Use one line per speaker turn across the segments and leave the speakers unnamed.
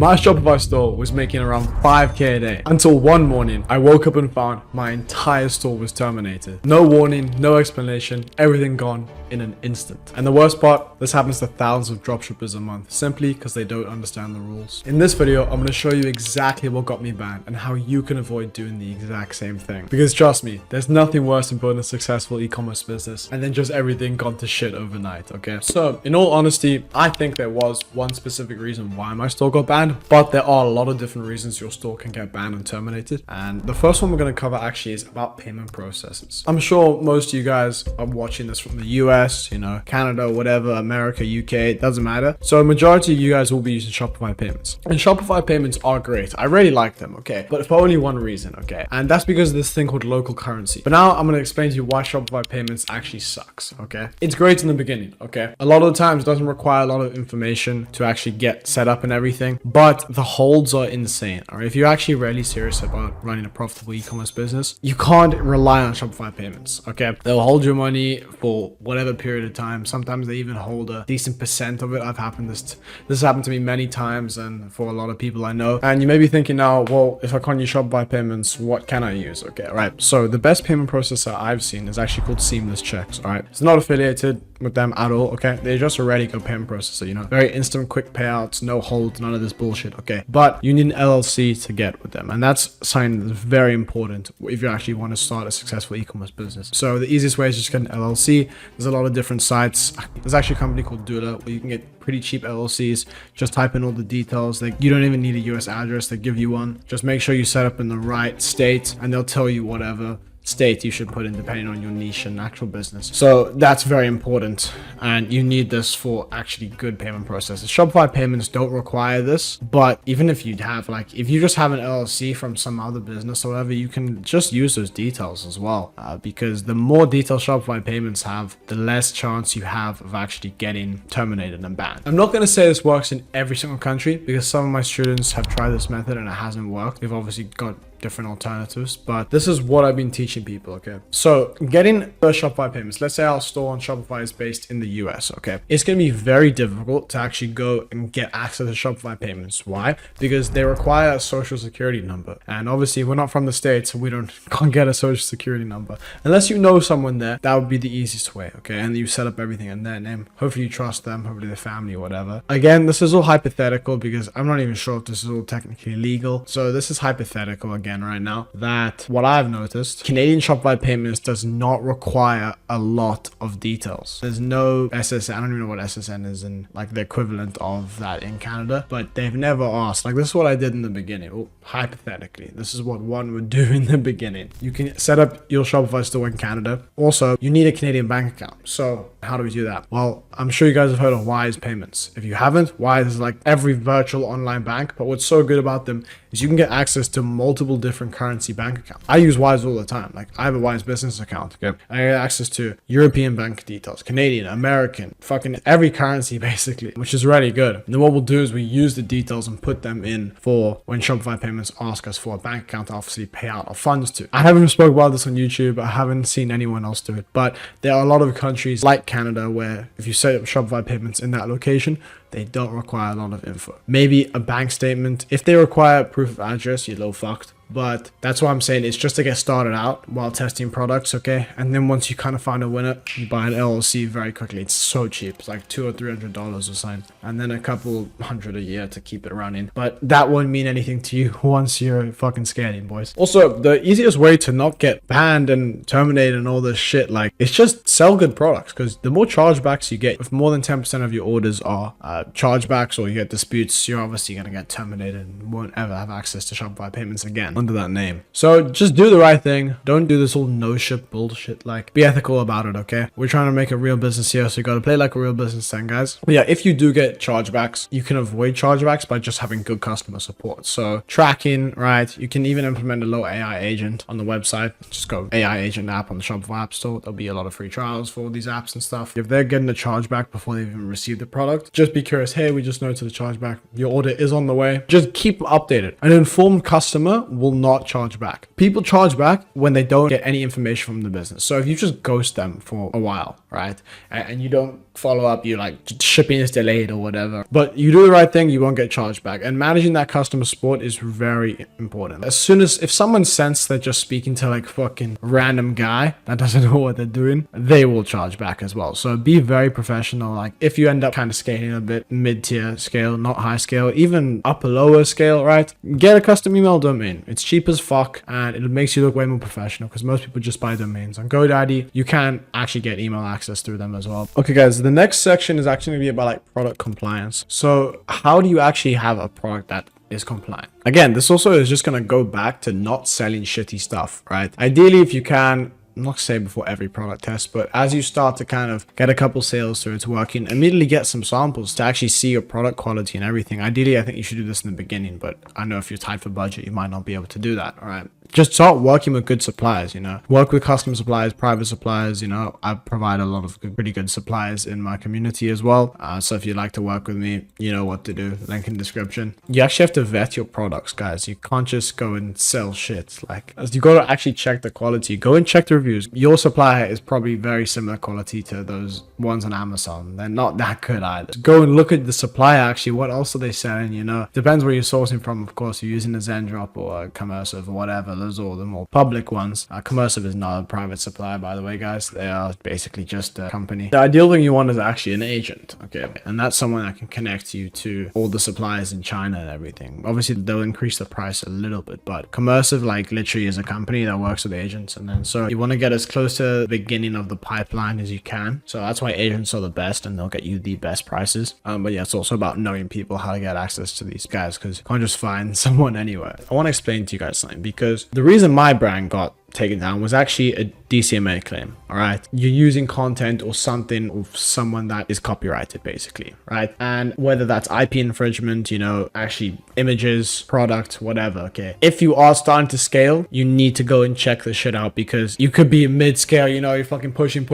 My Shopify store was making around 5k a day until one morning I woke up and found my entire store was terminated. No warning, no explanation, everything gone in an instant. And the worst part, this happens to thousands of dropshippers a month simply because they don't understand the rules. In this video, I'm going to show you exactly what got me banned and how you can avoid doing the exact same thing. Because trust me, there's nothing worse than building a successful e-commerce business and then just everything gone to shit overnight, okay? So in all honesty, I think there was one specific reason why my store got banned, but there are a lot of different reasons your store can get banned and terminated. And the first one we're going to cover actually is about payment processes. I'm sure most of you guys are watching this from the US, you know, Canada, whatever, America, UK, it doesn't matter. So a majority of you guys will be using Shopify payments. And Shopify payments are great. I really like them, okay? But for only one reason, okay? And that's because of this thing called local currency. But now I'm going to explain to you why Shopify payments actually sucks, okay? It's great in the beginning, okay? A lot of the times it doesn't require a lot of information to actually get set up and everything, but the holds are insane. All right, if you're actually really serious about running a profitable e-commerce business, you can't rely on Shopify payments, okay? They'll hold your money for whatever period of time. Sometimes they even hold a decent percent of it. This has happened to me many times, and for a lot of people I know. And you may be thinking now, well, if I can't use Shopify payments, what can I use? Okay, all right. So the best payment processor I've seen is actually called Seamless Checks. All right, it's not affiliated with them at all, okay? They're just a ready go payment processor, you know, very instant, quick payouts, no holds, none of this bullshit, okay? But you need an LLC to get with them, and that's something that's very important if you actually want to start a successful e-commerce business. So the easiest way is just get an LLC. There's a lot of different sites. There's actually a company called Doula where you can get pretty cheap LLCs. Just type in all the details. Like, you don't even need a US address. They give you one. Just make sure you set up in the right state, and they'll tell you whatever state you should put in depending on your niche and actual business. So that's very important, and you need this for actually good payment processes. Shopify payments don't require this, but even if you have, like, if you just have an LLC from some other business or whatever, you can just use those details as well, because the more details Shopify payments have, the less chance you have of actually getting terminated and banned. I'm not going to say this works in every single country, because some of my students have tried this method and it hasn't worked. They've obviously got different alternatives, but this is what I've been teaching people, okay? So getting the Shopify payments, let's say our store on Shopify is based in the US, okay? It's going to be very difficult to actually go and get access to Shopify payments. Why? Because they require a social security number, and obviously we're not from the States, so we can't get a social security number unless you know someone there. That would be the easiest way, okay? And you set up everything in their name. Hopefully you trust them, hopefully their family or whatever. Again, this is all hypothetical because I'm not even sure if this is all technically legal, so this is hypothetical again right now. That what I've noticed, Canadian Shopify payments does not require a lot of details. There's no SSN. I don't even know what SSN is in like the equivalent of that in Canada, but they've never asked. Like, this is what I did in the beginning. Well, hypothetically, this is what one would do in the beginning. You can set up your Shopify store in Canada. Also, you need a Canadian bank account. So how do we do that? Well, I'm sure you guys have heard of Wise payments. If you haven't, Wise is like every virtual online bank, but what's so good about them is you can get access to multiple different currency bank accounts. I use Wise all the time. Like, I have a Wise business account, okay? I get access to European bank details, Canadian, American, fucking every currency basically, which is really good. And then what we'll do is we use the details and put them in for when Shopify payments ask us for a bank account to obviously pay out our funds to. I haven't spoke about this on YouTube. I haven't seen anyone else do it, but there are a lot of countries like Canada where if you set up Shopify payments in that location, they don't require a lot of info. Maybe a bank statement. If they require proof of address, you're a little fucked. But that's what I'm saying. It's just to get started out while testing products, okay? And then once you kind of find a winner, you buy an LLC very quickly. It's so cheap. It's like $200 or $300 or something. And then a couple hundred a year to keep it running. But that won't mean anything to you once you're fucking scaling, boys. Also, the easiest way to not get banned and terminated and all this shit, like, it's just sell good products. Because the more chargebacks you get, if more than 10% of your orders are chargebacks or you get disputes, you're obviously going to get terminated and won't ever have access to Shopify payments again under that name. So just do the right thing. Don't do this all no shit bullshit. Like, be ethical about it, okay? We're trying to make a real business here, so you got to play like a real business then, guys. But yeah, if you do get chargebacks, you can avoid chargebacks by just having good customer support. So tracking, right? You can even implement a low AI agent on the website. Just go AI agent app on the Shopify app store. There'll be a lot of free trials for all these apps and stuff. If they're getting a chargeback before they've even received the product, just be curious. Hey, we just noticed the chargeback. Your order is on the way. Just keep updated. An informed customer will not charge back. People charge back when they don't get any information from the business. So if you just ghost them for a while, right? And you don't follow up, you like shipping is delayed or whatever, but you do the right thing, you won't get charged back. And managing that customer support is very important. As soon as, if someone senses they're just speaking to like fucking random guy that doesn't know what they're doing, they will charge back as well. So be very professional. Like if you end up kind of scaling a bit mid-tier scale, not high scale, even upper lower scale, right? Get a custom email domain. It's cheap as fuck and it makes you look way more professional because most people just buy domains. On GoDaddy, you can actually get email access through them as well. Okay guys, the next section is actually going to be about like product compliance. So how do you actually have a product that is compliant? Again, this also is just going to go back to not selling shitty stuff, right? Ideally, if you can, I'm not saying before every product test, but as you start to kind of get a couple sales through it's working, immediately get some samples to actually see your product quality and everything. Ideally, I think you should do this in the beginning, but I know if you're tight for budget, you might not be able to do that. All right. Just start working with good suppliers, you know, work with custom suppliers, private suppliers. You know, I provide a lot of pretty good suppliers in my community as well. So if you'd like to work with me, you know what to do. Link in description. You actually have to vet your products, guys. You can't just go and sell shit. Like, as you got to actually check the quality. Go and check the reviews. Your supplier is probably very similar quality to those ones on Amazon. They're not that good either. Go and look at the supplier. Actually, what else are they selling? You know, depends where you're sourcing from. Of course, you're using a Zendrop or a Commercive or whatever. Those are all the more public ones. Commercive is not a private supplier, by the way, guys. They are basically just a company. The ideal thing you want is actually an agent, okay? And that's someone that can connect you to all the suppliers in China and everything. Obviously, they'll increase the price a little bit, but Commercive, like, literally is a company that works with agents. And then so you want to get as close to the beginning of the pipeline as you can. So that's why agents are the best and they'll get you the best prices. But yeah, it's also about knowing people, how to get access to these guys, because you can't just find someone anywhere. I want to explain to you guys something, because the reason my brand got taken down was actually a DCMA claim. All right, you're using content or something of someone that is copyrighted, basically, right? And whether that's IP infringement, you know, actually images, product, whatever. Okay, if you are starting to scale, you need to go and check the shit out, because you could be mid-scale, you know, you're fucking pushing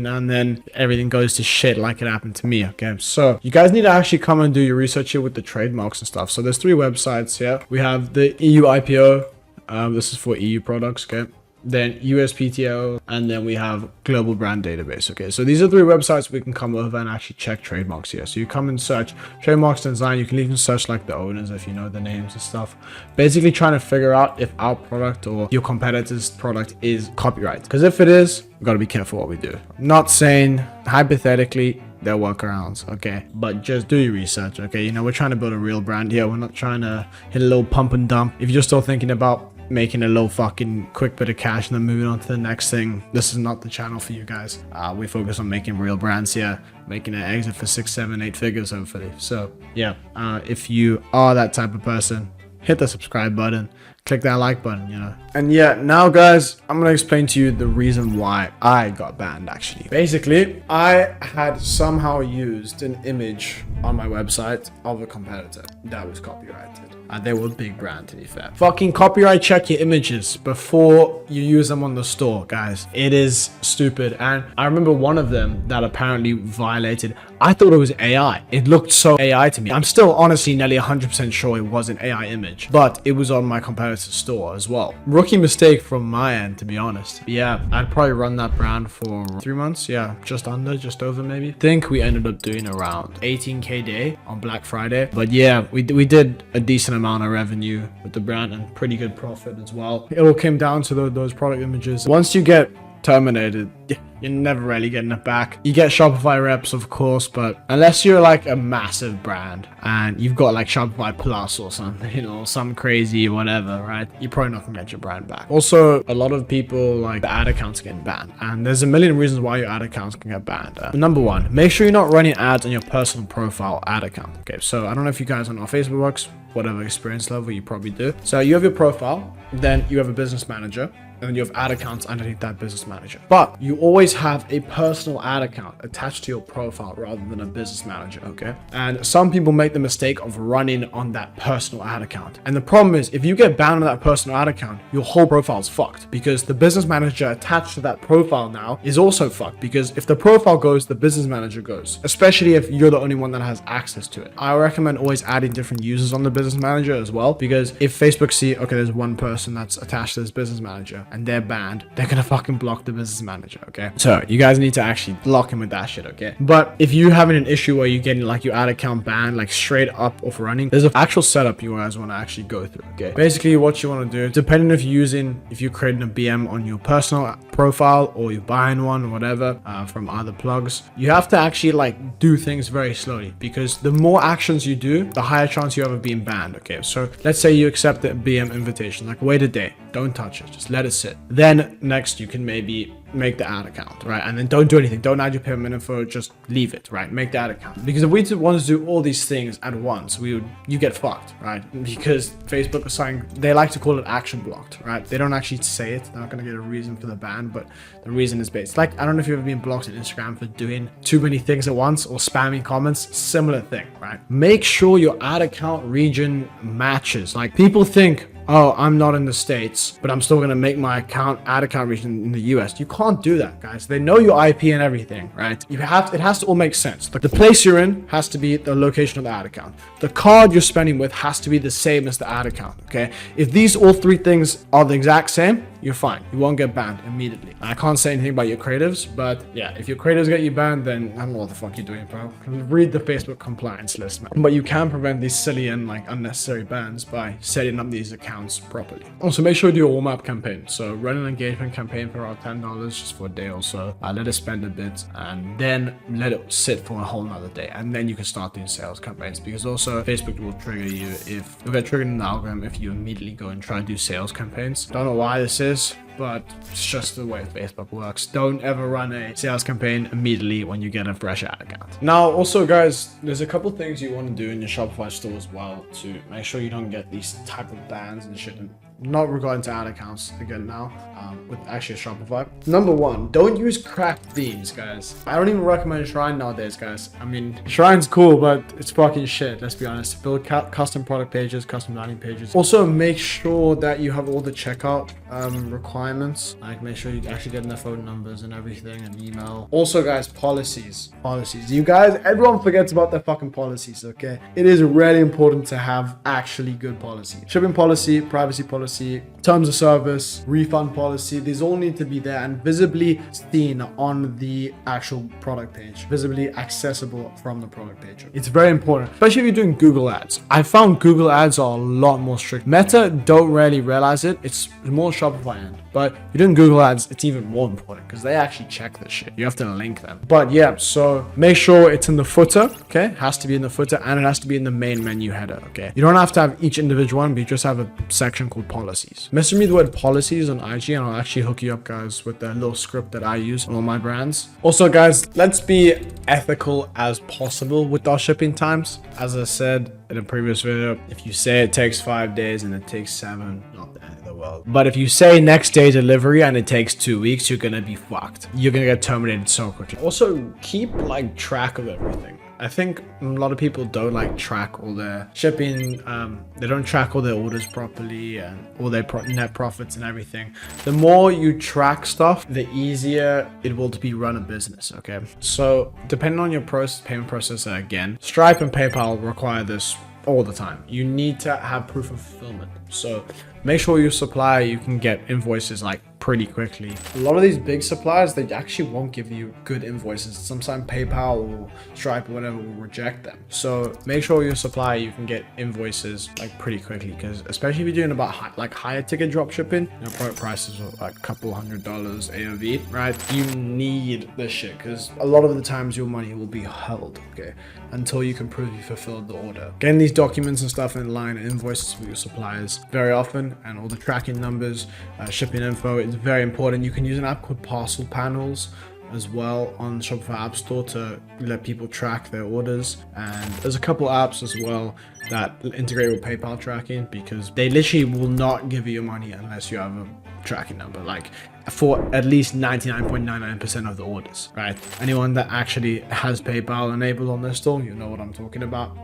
and then everything goes to shit like it happened to me. Okay, so you guys need to actually come and do your research here with the trademarks and stuff. So there's 3 websites here. We have the EU IPO. This is for EU products. Okay, then USPTO, and then we have Global Brand Database. Okay, so these are 3 websites we can come over and actually check trademarks here. So you come and search trademarks design. You can even search like the owners if you know the names and stuff. Basically trying to figure out if our product or your competitor's product is copyrighted, because if it is, we've got to be careful what we do. I'm not saying hypothetically there are workarounds, okay, but just do your research. Okay, you know, we're trying to build a real brand here. We're not trying to hit a little pump and dump. If you're still thinking about making a little fucking quick bit of cash and then moving on to the next thing, this is not the channel for you guys. We focus on making real brands here, making an exit for 6, 7, 8 figures hopefully. So yeah, if you are that type of person, hit the subscribe button, click that like button, you know. And yeah, now guys, I'm gonna explain to you the reason why I got banned. Actually, basically, I had somehow used an image on my website of a competitor that was copyrighted. They were a big brand, to be fair. Fucking copyright check your images before you use them on the store, guys. It is stupid. And I remember one of them that apparently violated. I thought it was AI. It looked so AI to me. I'm still honestly nearly 100% sure it was an AI image, but it was on my competitor's store as well. Rookie mistake from my end, to be honest. But yeah, I'd probably run that brand for 3 months. Yeah, just over maybe. I think we ended up doing around 18K day on Black Friday. But yeah, we did a decent amount of revenue with the brand and pretty good profit as well. It all came down to those product images. Once you get terminated, you're never really getting it back. You get Shopify reps, of course, but unless you're like a massive brand and you've got like Shopify Plus or something, you know, some crazy whatever, right? You're probably not gonna get your brand back. Also, a lot of people, like, the ad accounts getting banned, and there's a million reasons why your ad accounts can get banned. Number 1, make sure you're not running ads on your personal profile ad account. Okay, so I don't know if you guys know how Facebook works, whatever experience level you probably do. So you have your profile, then you have a business manager, and then you have ad accounts underneath that business manager. But you always have a personal ad account attached to your profile rather than a business manager, okay? And some people make the mistake of running on that personal ad account. And the problem is, if you get banned on that personal ad account, your whole profile is fucked, because the business manager attached to that profile now is also fucked, because if the profile goes, the business manager goes, especially if you're the only one that has access to it. I recommend always adding different users on the business manager as well, because if Facebook see, okay, there's one person that's attached to this business manager, and they're banned, they're gonna fucking block the business manager, okay? So you guys need to actually block him with that shit, okay? But if you're having an issue where you're getting like your ad account banned, like straight up off running, there's an actual setup you guys want to actually go through, okay? Basically what you want to do, depending if you're creating a BM on your personal profile or you're buying one or whatever from other plugs, you have to actually like do things very slowly, because the more actions you do, the higher chance you have of being banned, okay? So let's say you accept the BM invitation, like wait a day, don't touch it, just let it sit. Then next you can maybe make the ad account, right? And then don't do anything, don't add your payment info, just leave it, right? Make the ad account. Because if we want to do all these things at once, you get fucked, right? Because Facebook is saying, they like to call it action blocked, right? They don't actually say it, they're not going to get a reason for the ban, but the reason is based, like, I don't know if you've ever been blocked on Instagram for doing too many things at once or spamming comments, similar thing, right? Make sure your ad account region matches. Like, people think, oh, I'm not in the States, but I'm still going to make my ad account region in the US. You can't do that, guys. They know your IP and everything, right? It has to all make sense. Like, the place you're in has to be the location of the ad account. The card you're spending with has to be the same as the ad account, okay? If these all three things are the exact same, you're fine. You won't get banned immediately. I can't say anything about your creatives, but yeah, if your creatives get you banned, then I don't know what the fuck you're doing, bro. Read the Facebook compliance list, man. But you can prevent these silly and like unnecessary bans by setting up these accounts properly. Also, make sure you do a warm-up campaign. So run an engagement campaign for around $10 just for a day or so. Let it spend a bit and then let it sit for a whole nother day. And then you can start doing sales campaigns, because also Facebook will trigger you if you'll get triggered in the algorithm if you immediately go and try to do sales campaigns. Don't know why this is, but it's just the way Facebook works. Don't ever run a sales campaign immediately when you get a fresh ad account. Now, also guys, there's a couple things you want to do in your Shopify store as well to make sure you don't get these type of bans and shit. Not regarding to ad accounts again now, with actually Shopify. Number one, don't use cracked themes, guys. I don't even recommend Shrine nowadays, guys. I mean, Shrine's cool, but it's fucking shit, let's be honest. Build custom product pages, custom landing pages. Also, make sure that you have all the checkout requirements. Like, make sure you actually get their phone numbers and everything and email. Also, guys, policies. You guys, everyone forgets about their fucking policies, okay? It is really important to have actually good policy. Shipping policy, privacy policy, terms of service, refund policy, these all need to be there and visibly seen on the actual product page, visibly accessible from the product page. It's very important, especially if you're doing Google ads. I found Google ads are a lot more strict. Meta don't really realize it. It's more Shopify end, but if you're doing Google ads, it's even more important because they actually check this shit. You have to link them. But yeah, so make sure it's in the footer, okay? It has to be in the footer and it has to be in the main menu header, okay? You don't have to have each individual one, but you just have a section called policies. Message me the word policies on IG and I'll actually hook you up, guys, with the little script that I use on all my brands. Also, guys, let's be ethical as possible with our shipping times. As I said in a previous video, if you say it takes 5 days and it takes 7, not the end of the world. But if you say next day delivery and it takes 2 weeks, you're gonna be fucked. You're gonna get terminated so quickly. Also, keep like track of everything. I think a lot of people don't like track all their shipping. They don't track all their orders properly and all their net profits and everything. The more you track stuff, the easier it will to be run a business, okay? So depending on your payment processor, again, Stripe and PayPal require this all the time. You need to have proof of fulfillment. So make sure your supplier, you can get invoices like pretty quickly. A lot of these big suppliers, they actually won't give you good invoices. Sometimes PayPal or Stripe or whatever will reject them. So make sure your supplier, you can get invoices like pretty quickly, because especially if you're doing about higher ticket drop shipping, you know, product prices are like a couple $100 AOV, right? You need this shit because a lot of the times your money will be held, okay, until you can prove you fulfilled the order. Getting these documents and stuff in line, invoices for your suppliers very often, and all the tracking numbers, shipping info, it's very important. You can use an app called Parcel Panels as well on Shopify App Store to let people track their orders. And there's a couple apps as well that integrate with PayPal tracking, because they literally will not give you your money unless you have a tracking number, like for at least 99.99% of the orders, right? Anyone that actually has PayPal enabled on their store, you know what I'm talking about.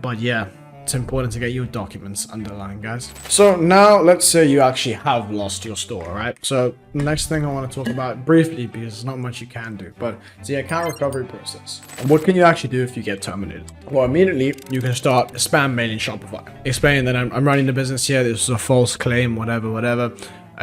But yeah, it's important to get your documents underlined, guys. So now let's say you actually have lost your store, right? So the next thing I want to talk about briefly, because there's not much you can do, but it's the account recovery process. And what can you actually do if you get terminated? Well, immediately you can start spam mailing Shopify, explaining that I'm running the business here, this is a false claim, whatever.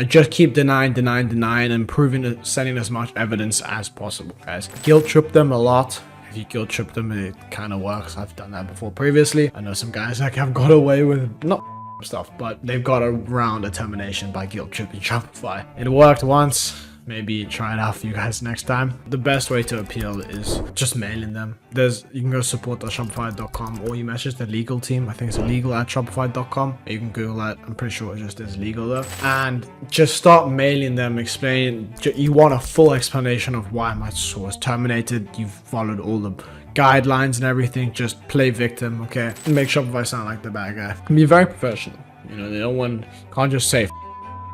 Just keep denying, and proving, sending as much evidence as possible, guys. Guilt trip them a lot. If you guilt trip them, it kind of works. I've done that before previously. I know some guys like have got away with not stuff, but they've got around a termination by guilt tripping Shopify. It worked once. Maybe try it out for you guys next time. The best way to appeal is just mailing them. You can go support.shopify.com, or you message the legal team. I think it's legal@shopify.com. You can Google that. I'm pretty sure it just is legal though. And just start mailing them, explaining. You want a full explanation of why my store was terminated. You've followed all the guidelines and everything. Just play victim, okay? Make Shopify sound like the bad guy. Be very professional. You know, can't just say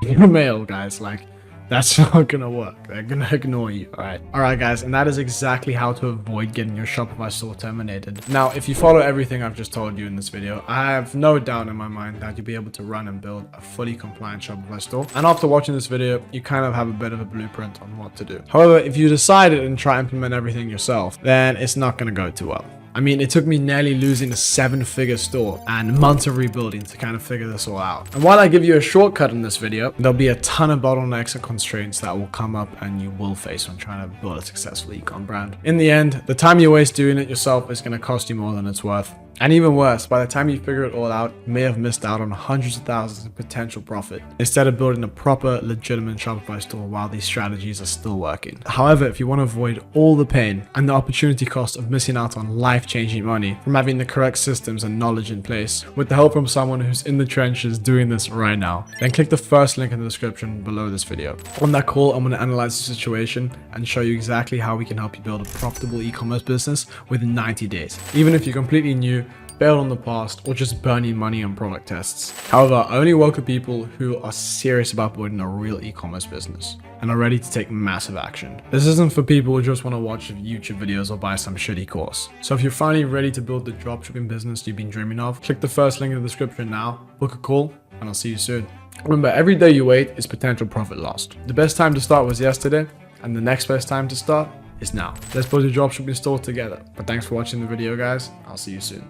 your mail, guys. Like, that's not gonna work. They're gonna ignore you. Alright guys, and that is exactly how to avoid getting your Shopify store terminated. Now, if you follow everything I've just told you in this video, I have no doubt in my mind that you'll be able to run and build a fully compliant Shopify store. And after watching this video, you kind of have a bit of a blueprint on what to do. However, if you decided and try to implement everything yourself, then it's not gonna go too well. I mean, it took me nearly losing a 7-figure store and months of rebuilding to kind of figure this all out. And while I give you a shortcut in this video, there'll be a ton of bottlenecks and constraints that will come up and you will face when trying to build a successful ecom brand. In the end, the time you waste doing it yourself is going to cost you more than it's worth. And even worse, by the time you figure it all out, you may have missed out on hundreds of thousands in potential profit instead of building a proper, legitimate Shopify store while these strategies are still working. However, if you want to avoid all the pain and the opportunity cost of missing out on life-changing money from having the correct systems and knowledge in place, with the help from someone who's in the trenches doing this right now, then click the first link in the description below this video. On that call, I'm going to analyze the situation and show you exactly how we can help you build a profitable e-commerce business within 90 days. Even if you're completely new, bailed on the past, or just burning money on product tests. However, I only work with people who are serious about building a real e-commerce business and are ready to take massive action. This isn't for people who just want to watch YouTube videos or buy some shitty course. So if you're finally ready to build the dropshipping business you've been dreaming of, click the first link in the description now, book a call, and I'll see you soon. Remember, every day you wait is potential profit lost. The best time to start was yesterday, and the next best time to start is now. Let's build a dropshipping store together. But thanks for watching the video, guys. I'll see you soon.